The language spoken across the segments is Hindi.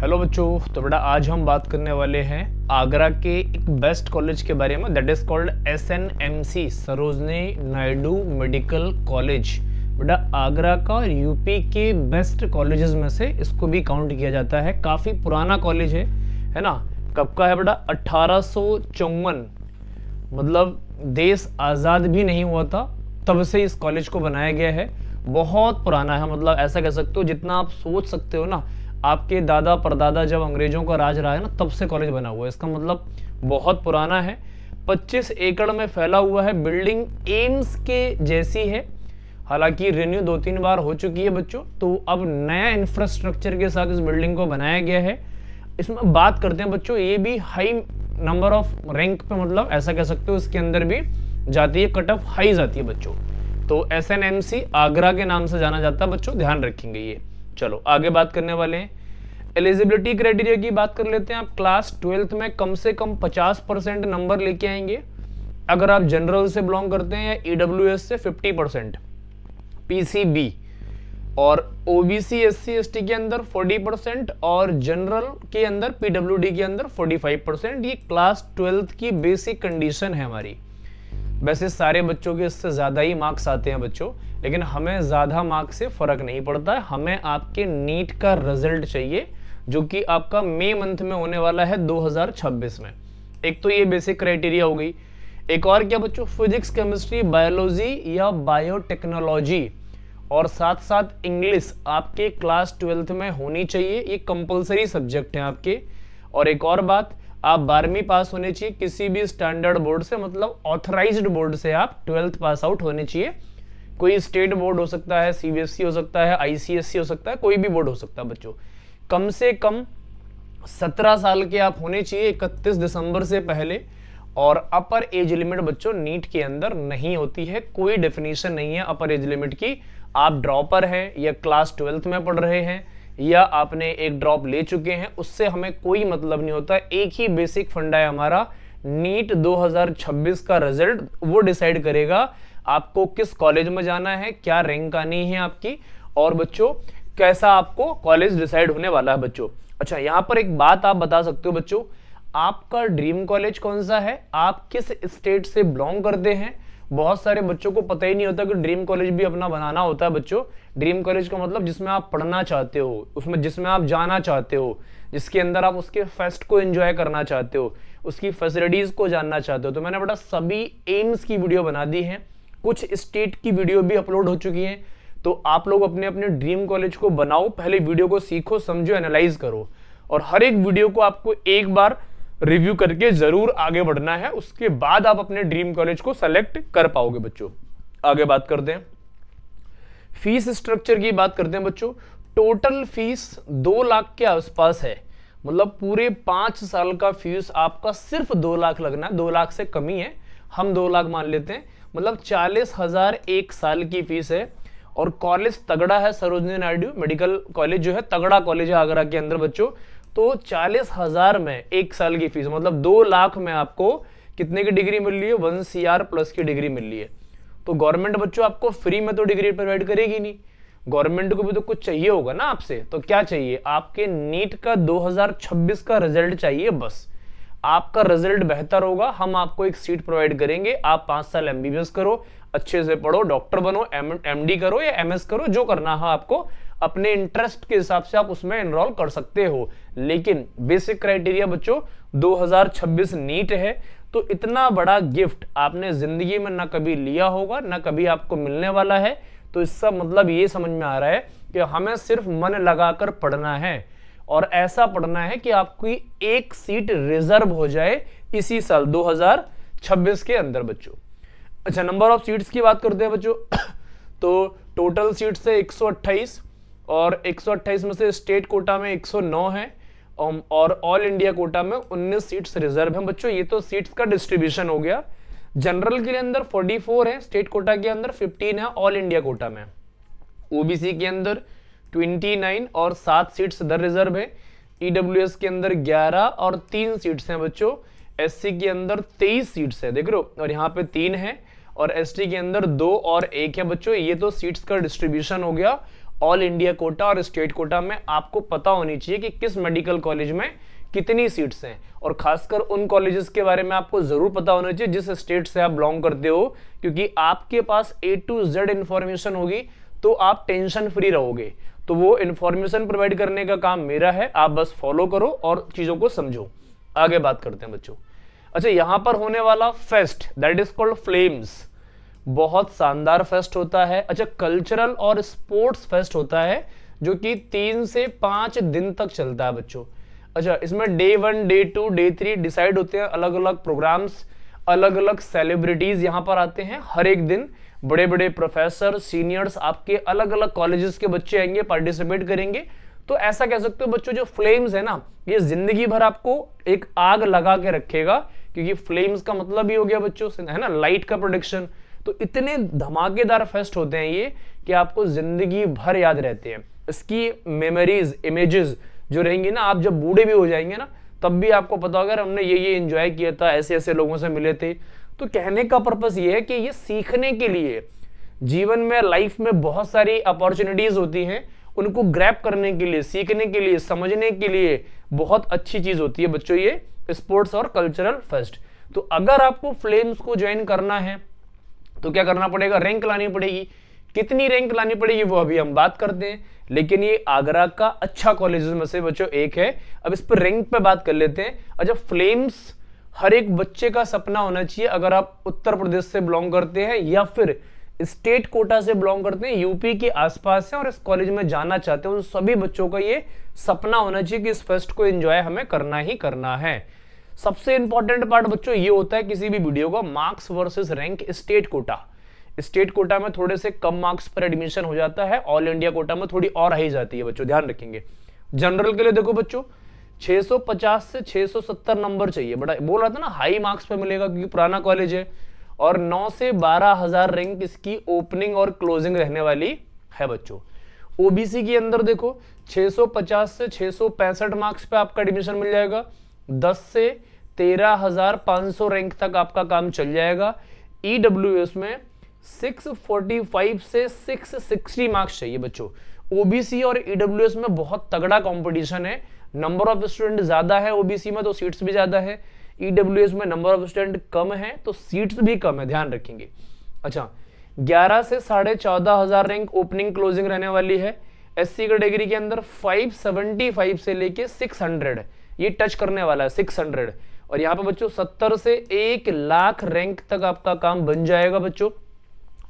हेलो बच्चों, तो बेटा आज हम बात करने वाले हैं आगरा के एक बेस्ट कॉलेज के बारे में, that is called SNMC Sarojini Naidu medical college. बेटा आगरा का यूपी के बेस्ट कॉलेजेस में से इसको भी काउंट किया जाता है। काफ़ी पुराना कॉलेज है ना। कब का है बेटा? 1854, मतलब देश आज़ाद भी नहीं हुआ था तब से इस कॉलेज को बनाया गया है। बहुत पुराना है, मतलब ऐसा कह सकते हो जितना आप सोच सकते हो ना, आपके दादा परदादा जब अंग्रेजों का राज रहा है ना तब से कॉलेज बना हुआ है। इसका मतलब बहुत पुराना है। 25 एकड़ में फैला हुआ है। बिल्डिंग एम्स के जैसी है, हालांकि रिन्यू 2-3 बार हो चुकी है बच्चों। तो अब नया इंफ्रास्ट्रक्चर के साथ इस बिल्डिंग को बनाया गया है। इसमें बात करते हैं बच्चों, ये भी हाई नंबर ऑफ रैंक पे, मतलब ऐसा कह सकते हो इसके अंदर भी जाती है, कट ऑफ हाई जाती है बच्चों। तो SNMC आगरा के नाम से जाना जाता है बच्चों, ध्यान रखेंगे ये। चलो आगे बात करने वाले हैं। एलिजिबिलिटी क्राइटेरिया की बात कर लेते हैं। आप क्लास 12th में कम से कम 50% नंबर लेके आएंगे। अगर आप जनरल से बिलोंग करते हैं या EWS से 50%, PCB, और OBC SC ST के अंदर 40% और जनरल के अंदर PWD के अंदर 45%। ये क्लास 12th की बेसिक कंडीशन है हमारी। वैसे सारे बच्चों के इससे ज़्यादा ही मार्क्स आते हैं बच्चों, लेकिन हमें ज़्यादा मार्क्स से फ़र्क नहीं पड़ता है। हमें आपके नीट का रिजल्ट चाहिए जो कि आपका मई मंथ में होने वाला है 2026 में। एक तो ये बेसिक क्राइटेरिया हो गई। एक और क्या बच्चों? फिजिक्स, केमिस्ट्री, बायोलॉजी या बायोटेक्नोलॉजी और साथ साथ इंग्लिश आपके क्लास 12th में होनी चाहिए। ये कंपलसरी सब्जेक्ट हैं आपके। और एक और बात, आप 12वीं पास होने चाहिए किसी भी स्टैंडर्ड बोर्ड से, मतलब ऑथराइज्ड बोर्ड से आप 12th पास आउट होने चाहिए। कोई स्टेट बोर्ड हो सकता है, CBSE हो सकता है, ICSE हो सकता है, कोई भी बोर्ड हो सकता है बच्चों। कम से कम 17 साल के आप होने चाहिए 31 दिसंबर से पहले। और अपर एज लिमिट बच्चों नीट के अंदर नहीं होती है, कोई डेफिनेशन नहीं है अपर एज लिमिट की। आप ड्रॉपर हैं या क्लास 12th में पढ़ रहे हैं या आपने एक ड्रॉप ले चुके हैं, उससे हमें कोई मतलब नहीं होता। एक ही बेसिक फंडा है हमारा, नीट 2026 का रिजल्ट वो डिसाइड करेगा आपको किस कॉलेज में जाना है, क्या रैंक आनी है आपकी, और बच्चों कैसा आपको कॉलेज डिसाइड होने वाला है बच्चों। अच्छा, यहाँ पर एक बात आप बता सकते हो बच्चों, आपका ड्रीम कॉलेज कौन सा है, आप किस स्टेट से बिलोंग करते हैं। बहुत सारे बच्चों को पता ही नहीं होता कि ड्रीम कॉलेज भी अपना बनाना होता है बच्चों। ड्रीम कॉलेज का मतलब जिसमें आप पढ़ना चाहते हो, उसमें जिसमें आप जाना चाहते हो, जिसके अंदर आप उसके फेस्ट को एंजॉय करना चाहते हो, उसकी फैसिलिटीज को जानना चाहते हो। तो मैंने बेटा सभी एम्स की वीडियो बना दी है, कुछ स्टेट की वीडियो भी अपलोड हो चुकी है। तो आप लोग अपने अपने ड्रीम कॉलेज को बनाओ, पहले वीडियो को सीखो, समझो, एनालाइज करो, और हर एक वीडियो को आपको एक बार रिव्यू करके जरूर आगे बढ़ना है। उसके बाद आप अपने ड्रीम कॉलेज को सेलेक्ट कर पाओगे बच्चों। आगे बात करते हैं, फीस स्ट्रक्चर की बात करते हैं बच्चों। टोटल फीस 2 लाख के आसपास है, मतलब पूरे 5 साल का फीस आपका सिर्फ 2 लाख लगना है। 2 लाख से कम ही है, हम 2 लाख मान लेते हैं, मतलब 40,000 एक साल की फीस है। और कॉलेज तगड़ा है, सरोजनी नायडू मेडिकल कॉलेज जो है तगड़ा कॉलेज है आगरा के अंदर बच्चों। तो 40,000 में एक साल की फीस, मतलब 2 लाख में आपको कितने की डिग्री मिल रही है? 1 CR प्लस की डिग्री मिल रही है। तो गवर्नमेंट बच्चों आपको फ्री में तो डिग्री प्रोवाइड करेगी नहीं, गवर्नमेंट को भी तो कुछ चाहिए होगा ना आपसे। तो क्या चाहिए? आपके नीट का 2026 का रिजल्ट चाहिए बस। आपका रिजल्ट बेहतर होगा, हम आपको एक सीट प्रोवाइड करेंगे। आप 5 साल MBBS करो, अच्छे से पढ़ो, डॉक्टर बनो, MD करो या MS करो, जो करना है आपको, अपने इंटरेस्ट के हिसाब से आप उसमें एनरोल कर सकते हो। लेकिन बेसिक क्राइटेरिया बच्चों 2026 नीट है। तो इतना बड़ा गिफ्ट आपने जिंदगी में ना कभी लिया होगा, ना कभी आपको मिलने वाला है। तो इसका मतलब ये समझ में आ रहा है कि हमें सिर्फ मन लगाकर पढ़ना है, और ऐसा पढ़ना है कि आपकी एक सीट रिजर्व हो जाए इसी साल 2026 के अंदर बच्चों। अच्छा, नंबर ऑफ सीट्स की बात करते हैं बच्चों। तो टोटल सीट्स है 128, और 128 में से स्टेट कोटा में 109 है, और ऑल इंडिया कोटा में 19 सीट्स रिजर्व हैं बच्चों। ये तो सीट्स का डिस्ट्रीब्यूशन हो गया। जनरल के अंदर 44 है, स्टेट कोटा के अंदर 15 है, ऑल इंडिया कोटा में। OBC के अंदर 29 और 7 सीट्स इधर रिजर्व है। EWS के अंदर 11 और 3 सीट्स हैं बच्चों। SC के अंदर 23 सीट्स है, देख रहे हो, और यहाँ पे 3 है, और ST के अंदर 2 और 1 है बच्चों। ये तो सीट्स का डिस्ट्रीब्यूशन हो गया। ऑल इंडिया कोटा और स्टेट कोटा में आपको पता होनी चाहिए कि किस मेडिकल कॉलेज में कितनी सीट्स हैं, और खासकर उन कॉलेजेस के बारे में आपको जरूर पता होना चाहिए जिस स्टेट से आप बिलोंग करते हो, क्योंकि आपके पास A to Z इंफॉर्मेशन होगी तो आप टेंशन फ्री रहोगे। तो वो इंफॉर्मेशन प्रोवाइड करने का काम मेरा है, आप बस फॉलो करो और चीजों को समझो। आगे बात करते हैं बच्चों। अच्छा, यहां पर होने वाला fest that is called flames, बहुत शानदार फेस्ट होता है। अच्छा, कल्चरल और स्पोर्ट्स फेस्ट होता है जो कि 3 से 5 दिन तक चलता है बच्चों। अच्छा, इसमें डे 1, डे 2, डे 3 डिसाइड होते हैं, अलग अलग प्रोग्राम्स, अलग अलग सेलिब्रिटीज यहां पर आते हैं। हर एक दिन बड़े बड़े प्रोफेसर, सीनियर्स, आपके अलग अलग कॉलेजेस के बच्चे आएंगे, पार्टिसिपेट करेंगे। तो ऐसा कह सकते हो बच्चों, जो फ्लेम्स है ना, ये जिंदगी भर आपको एक आग लगा के रखेगा, क्योंकि फ्लेम्स का मतलब ही हो गया बच्चों है ना, लाइट का प्रोडक्शन। तो इतने धमाकेदार फेस्ट होते हैं ये कि आपको जिंदगी भर याद रहते हैं। इसकी मेमोरीज, इमेजेस जो रहेंगी ना, आप जब बूढ़े भी हो जाएंगे ना, तब भी आपको पता होगा हमने ये एंजॉय किया था, ऐसे ऐसे लोगों से मिले थे। तो कहने का पर्पस ये है कि ये सीखने के लिए, जीवन में, लाइफ में बहुत सारी अपॉर्चुनिटीज होती हैं, उनको ग्रैब करने के लिए, सीखने के लिए, समझने के लिए बहुत अच्छी चीज होती है बच्चों ये स्पोर्ट्स और कल्चरल फेस्ट। तो अगर आपको फ्लेम्स को ज्वाइन करना है तो क्या करना पड़ेगा, रैंक लानी पड़ेगी। कितनी रैंक लानी पड़ेगी वो अभी हम बात करते हैं, लेकिन ये आगरा का अच्छा कॉलेजेस में से बच्चों एक है। अब इस पर रैंक पे बात कर लेते हैं। अच्छा, फ्लेम्स हर एक बच्चे का सपना होना चाहिए, अगर आप उत्तर प्रदेश से बिलोंग करते हैं या फिर स्टेट कोटा से बिलोंग करते हैं, यूपी के आसपास है और इस कॉलेज में जाना चाहते हैं, उन सभी बच्चों का ये सपना होना चाहिए कि इस फेस्ट को एंजॉय हमें करना ही करना है। सबसे इंपॉर्टेंट पार्ट बच्चों ये होता है किसी भी वीडियो का, marks versus rank. State quota में थोड़े से कम मार्क्स पर एडमिशन हो जाता है, ऑल इंडिया कोटा में थोड़ी और हाई जाती है बच्चों, ध्यान रखेंगे। जनरल के लिए देखो बच्चों 650 से 670 नंबर चाहिए, बड़ा बोल रहा था ना हाई मार्क्स पे मिलेगा क्योंकि पुराना कॉलेज है, और 9 से 12,000 रैंक इसकी ओपनिंग और क्लोजिंग रहने वाली है बच्चों। ओबीसी के अंदर देखो 650 से 665 मार्क्स पे आपका एडमिशन मिल जाएगा, 10 से 13,500 रैंक तक आपका काम चल जाएगा। ईडब्ल्यूएस में 645 से 660 मार्क्स चाहिए बच्चों। ओबीसी और ईडब्ल्यूएस में बहुत तगड़ा कंपटीशन है, नंबर ऑफ स्टूडेंट ज्यादा है ओबीसी में तो सीट्स भी ज्यादा है, ईडब्ल्यूएस में नंबर ऑफ स्टूडेंट कम है तो सीट्स भी कम है, ध्यान रखेंगे। अच्छा, 11 से 14,500 रैंक ओपनिंग क्लोजिंग रहने वाली है। एससी कैटेगरी के अंदर 575 से लेके 600 ये टच करने वाला है, 600। और यहाँ पे बच्चों 70 से 1 लाख रैंक तक आपका काम बन जाएगा बच्चों।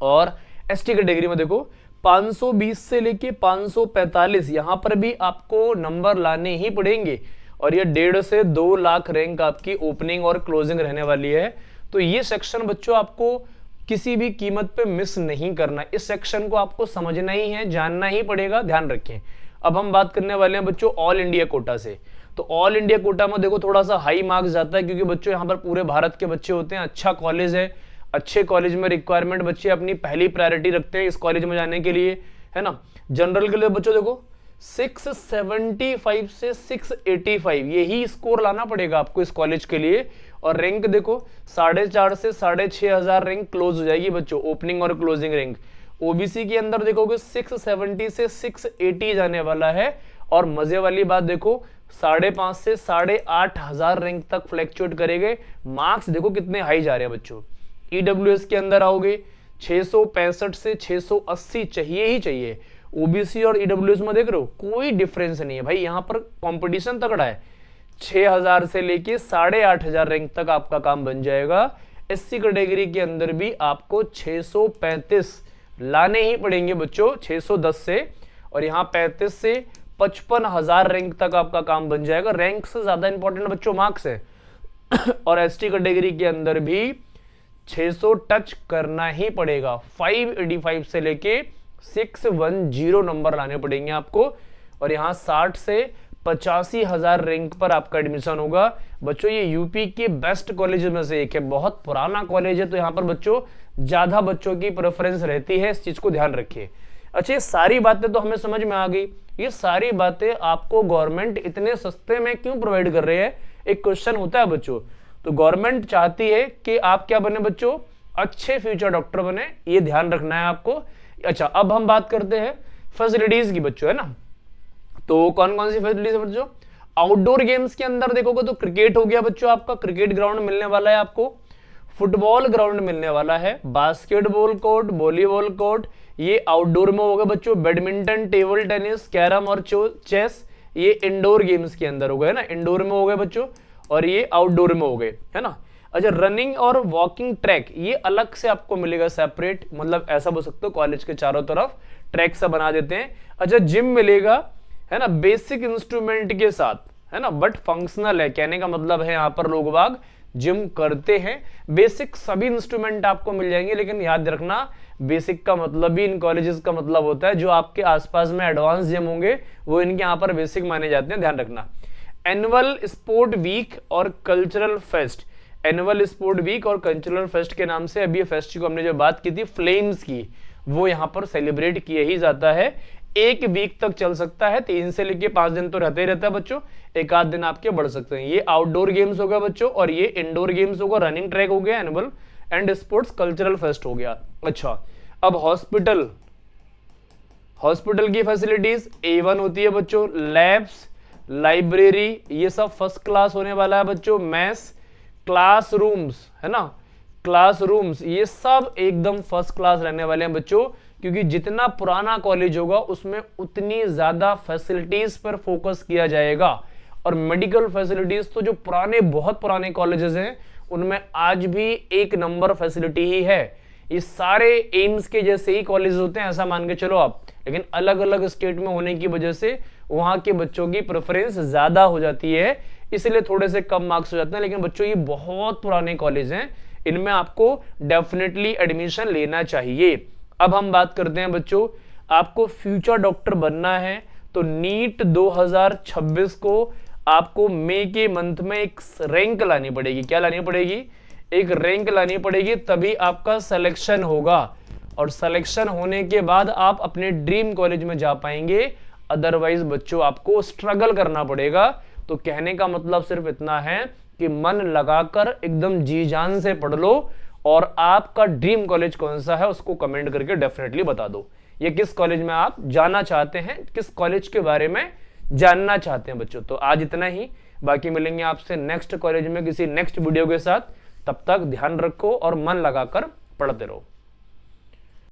और एसटी कैटेगरी में देखो 520 से लेके 545 यहां पर भी आपको नंबर लाने ही पड़ेंगे, और ये 1.5 से 2 लाख रैंक आपकी ओपनिंग और क्लोजिंग रहने वाली है। तो ये सेक्शन बच्चों आपको किसी भी कीमत पे मिस नहीं करना, इस सेक्शन को आपको समझना ही है, जानना ही पड़ेगा, ध्यान रखें। अब हम बात करने वाले हैं बच्चों ऑल इंडिया कोटा से। तो ऑल इंडिया कोटा में देखो थोड़ा सा हाई मार्क्स जाता है, क्योंकि बच्चों यहाँ पर पूरे भारत के बच्चे होते हैं, अच्छा कॉलेज है, अच्छे कॉलेज में रिक्वायरमेंट बच्चे अपनी पहली प्रायोरिटी रखते हैं इस कॉलेज में जाने के लिए, है ना। जनरल के लिए बच्चों देखो 675 से 685 यही स्कोर लाना पड़ेगा आपको इस कॉलेज के लिए। और रैंक देखो 4,500 से 6,500 रैंक क्लोज हो जाएगी बच्चों, ओपनिंग और क्लोजिंग रैंक। ओबीसी के अंदर देखोगे 670 से 680 जाने वाला है। और मजे वाली बात देखो 5,500 से 8,500 रैंक तक फ्लैक्चुएट करेंगे। मार्क्स देखो कितने हाई जा रहे हैं बच्चों। ईडब्ल्यूएस के अंदर आओगे 665 से 680 चाहिए ही चाहिए। ओबीसी और ईडब्ल्यूएस में देख रहे हो कोई डिफरेंस नहीं है भाई, यहाँ पर कंपटीशन तगड़ा है। 6,000 से लेके 8,500 रैंक तक आपका काम बन जाएगा। एससी कैटेगरी के अंदर भी आपको 635 लाने ही पड़ेंगे बच्चों, 610 से, और यहाँ 35 से 55,000 रैंक तक आपका काम बन जाएगा। रैंक से ज्यादा इंपॉर्टेंट बच्चों मार्क्स है। और एसटी कैटेगरी के अंदर भी 600 टच करना ही पड़ेगा, 585 से लेके 610 नंबर लाने पड़ेंगे आपको। और यहाँ 60 से 85,000 रैंक पर आपका एडमिशन होगा बच्चों। ये यूपी के बेस्ट कॉलेज में से एक है, बहुत पुराना कॉलेज है, तो यहाँ पर बच्चों ज्यादा बच्चों की प्रेफरेंस रहती है, इस चीज को ध्यान रखिए। अच्छा, ये सारी बातें तो हमें समझ में आ गई, ये सारी बातें आपको गवर्नमेंट इतने सस्ते में क्यों प्रोवाइड कर रही है, एक क्वेश्चन होता है बच्चों। तो गवर्नमेंट चाहती है कि आप क्या बने बच्चों, अच्छे फ्यूचर डॉक्टर बने, ये ध्यान रखना है आपको। अच्छा, अब हम बात करते हैं फैसिलिटीज की बच्चों, है ना। तो कौन कौन सी फैसिलिटीज है बच्चों? आउटडोर गेम्स के अंदर देखोगे तो क्रिकेट हो गया बच्चों, आपका क्रिकेट ग्राउंड मिलने वाला है आपको, फुटबॉल ग्राउंड मिलने वाला है, बास्केटबॉल कोर्ट, वॉलीबॉल कोर्ट, ये आउटडोर में होगा बच्चों, बैडमिंटन, टेबल टेनिस, कैरम और चेस, ये इंडोर गेम्स के अंदर हो गए ना, इंडोर में हो गए बच्चों, और ये आउटडोर में हो गए, है ना। अच्छा, रनिंग और वॉकिंग ट्रैक ये अलग से आपको मिलेगा सेपरेट, मतलब ऐसा बोल सकते हो कॉलेज के चारों तरफ ट्रैक सा बना देते हैं। अच्छा, जिम मिलेगा, है ना, बेसिक इंस्ट्रूमेंट के साथ, है ना, बट फंक्शनल है, कहने का मतलब है यहां पर लोग बाग जिम करते हैं, बेसिक सभी इंस्ट्रूमेंट आपको मिल जाएंगे, लेकिन याद रखना बेसिक का मतलब भी इन कॉलेजेस का मतलब होता है जो आपके आसपास में एडवांस जिम होंगे वो इनके यहाँ पर बेसिक माने जाते हैं, ध्यान रखना। एनुअल स्पोर्ट वीक और cultural fest, annual sport week और कल्चरल फेस्ट के नाम से अभी फेस्ट को हमने जो बात की थी फ्लेम्स की, वो यहाँ पर सेलिब्रेट किया ही जाता है, 1 वीक तक चल सकता है, 3 से लेके 5 दिन तो रहता ही रहता है बच्चों, एक आध दिन आपके बढ़ सकते हैं। ये आउटडोर गेम्स होगा बच्चों, और ये इंडोर गेम्स होगा, रनिंग ट्रैक हो गया annual and sports cultural fest हो गया। अच्छा, अब हॉस्पिटल की फैसिलिटीज A1 होती है बच्चों, लैब्स, लाइब्रेरी, ये सब फर्स्ट क्लास होने वाला है बच्चों, मैथ्स, क्लासरूम्स, है ना, क्लासरूम्स ये सब एकदम फर्स्ट क्लास रहने वाले हैं बच्चों, क्योंकि जितना पुराना कॉलेज होगा उसमें उतनी ज्यादा फैसिलिटीज पर फोकस किया जाएगा। और मेडिकल फैसिलिटीज तो जो पुराने, बहुत पुराने कॉलेजेस हैं उनमें आज भी 1 नंबर फैसिलिटी ही है। ये सारे एम्स के जैसे ही कॉलेज होते हैं ऐसा मान के चलो आप, लेकिन अलग अलग स्टेट में होने की वजह से वहां के बच्चों की प्रेफरेंस ज्यादा हो जाती है, इसलिए थोड़े से कम मार्क्स हो जाते हैं। लेकिन बच्चों ये बहुत पुराने कॉलेज हैं, इनमें आपको डेफिनेटली एडमिशन लेना चाहिए। अब हम बात करते हैं बच्चों, आपको फ्यूचर डॉक्टर बनना है तो नीट 2026 को आपको मई के मंथ में एक रैंक लानी पड़ेगी। क्या लानी पड़ेगी? एक रैंक लानी पड़ेगी, तभी आपका सिलेक्शन होगा, और सिलेक्शन होने के बाद आप अपने ड्रीम कॉलेज में जा पाएंगे, अदरवाइज बच्चों आपको स्ट्रगल करना पड़ेगा। तो कहने का मतलब सिर्फ इतना है कि मन लगाकर एकदम जी जान से पढ़ लो, और आपका ड्रीम कॉलेज कौन सा है उसको कमेंट करके डेफिनेटली बता दो, ये किस कॉलेज में आप जाना चाहते हैं, किस कॉलेज के बारे में जानना चाहते हैं बच्चों। तो आज इतना ही, बाकी मिलेंगे आपसे नेक्स्ट कॉलेज में किसी नेक्स्ट वीडियो के साथ, तब तक ध्यान रखो और मन लगाकर पढ़ते रहो।